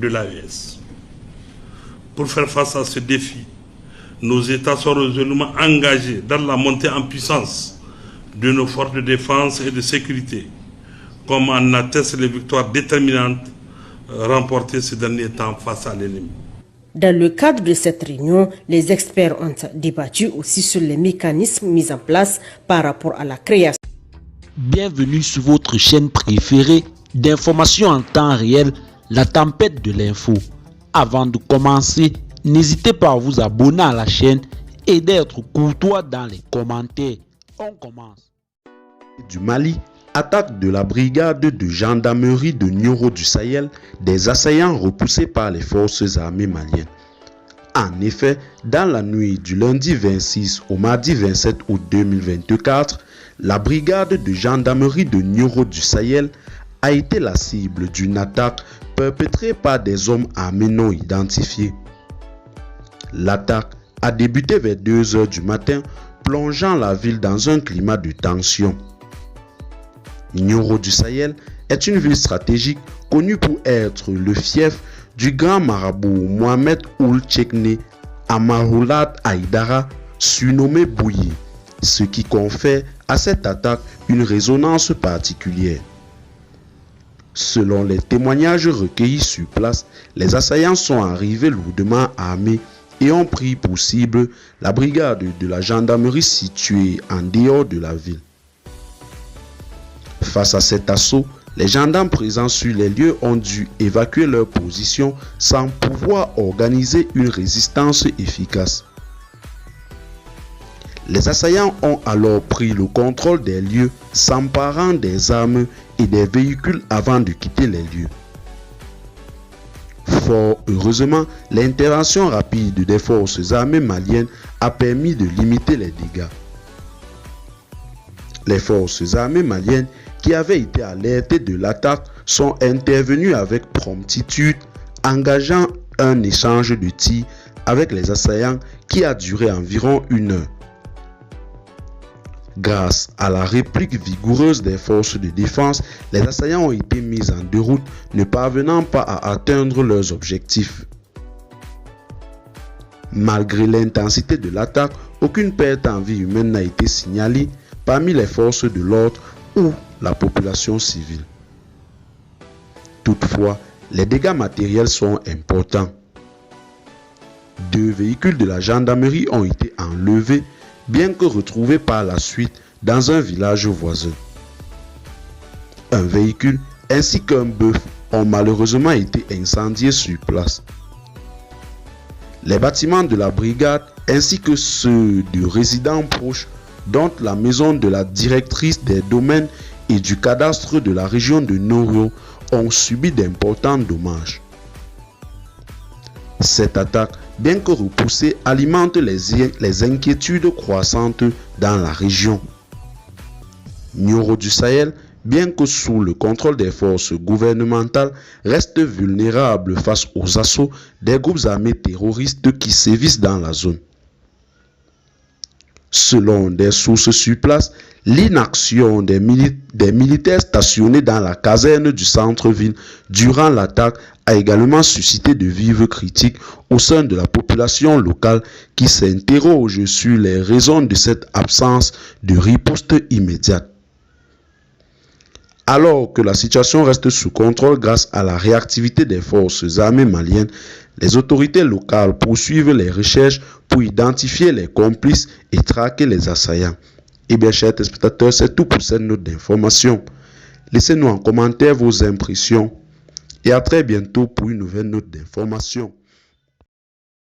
de l'AES. Pour faire face à ce défi, nos États sont résolument engagés dans la montée en puissance de nos forces de défense et de sécurité, comme en attestent les victoires déterminantes remportées ces derniers temps face à l'ennemi. Dans le cadre de cette réunion, les experts ont débattu aussi sur les mécanismes mis en place par rapport à la création. Bienvenue sur votre chaîne préférée d'information en temps réel, la tempête de l'info. Avant de commencer, n'hésitez pas à vous abonner à la chaîne et d'être courtois dans les commentaires. On commence. Du Mali, attaque de la brigade de gendarmerie de Nioro du Sahel, des assaillants repoussés par les forces armées maliennes. En effet, dans la nuit du lundi 26 au mardi 27 août 2024, la brigade de gendarmerie de Nioro du Sahel a été la cible d'une attaque perpétrée par des hommes armés non identifiés. L'attaque a débuté vers 2 h du matin, plongeant la ville dans un climat de tension. Nioro du Sahel est une ville stratégique connue pour être le fief du grand marabout Mohamed Ould Chekne Amaroulat Haïdara, surnommé Bouyi, ce qui confère à cette attaque une résonance particulière. Selon les témoignages recueillis sur place, les assaillants sont arrivés lourdement armés et ont pris pour cible la brigade de la gendarmerie située en dehors de la ville. Face à cet assaut, les gendarmes présents sur les lieux ont dû évacuer leur position sans pouvoir organiser une résistance efficace. Les assaillants ont alors pris le contrôle des lieux, s'emparant des armes et des véhicules avant de quitter les lieux. Fort heureusement, l'intervention rapide des forces armées maliennes a permis de limiter les dégâts. Les forces armées maliennes qui avaient été alertées de l'attaque sont intervenues avec promptitude, engageant un échange de tirs avec les assaillants qui a duré environ 1 heure. Grâce à la réplique vigoureuse des forces de défense, les assaillants ont été mis en déroute, ne parvenant pas à atteindre leurs objectifs. Malgré l'intensité de l'attaque, aucune perte en vie humaine n'a été signalée parmi les forces de l'ordre ou la population civile. Toutefois, les dégâts matériels sont importants. 2 véhicules de la gendarmerie ont été enlevés, bien que retrouvés par la suite dans un village voisin. Un véhicule ainsi qu'un bœuf ont malheureusement été incendiés sur place. Les bâtiments de la brigade ainsi que ceux de résidents proches, dont la maison de la directrice des domaines et du cadastre de la région de Nioro, ont subi d'importants dommages. Cette attaque, bien que repoussée, alimente les inquiétudes croissantes dans la région. Nioro du Sahel, bien que sous le contrôle des forces gouvernementales, reste vulnérable face aux assauts des groupes armés terroristes qui sévissent dans la zone. Selon des sources sur place, l'inaction des militaires stationnés dans la caserne du centre-ville durant l'attaque a également suscité de vives critiques au sein de la population locale qui s'interroge sur les raisons de cette absence de riposte immédiate. Alors que la situation reste sous contrôle grâce à la réactivité des forces armées maliennes, les autorités locales poursuivent les recherches pour identifier les complices et traquer les assaillants. Eh bien, chers téléspectateurs, c'est tout pour cette note d'information. Laissez-nous en commentaire vos impressions et à très bientôt pour une nouvelle note d'information.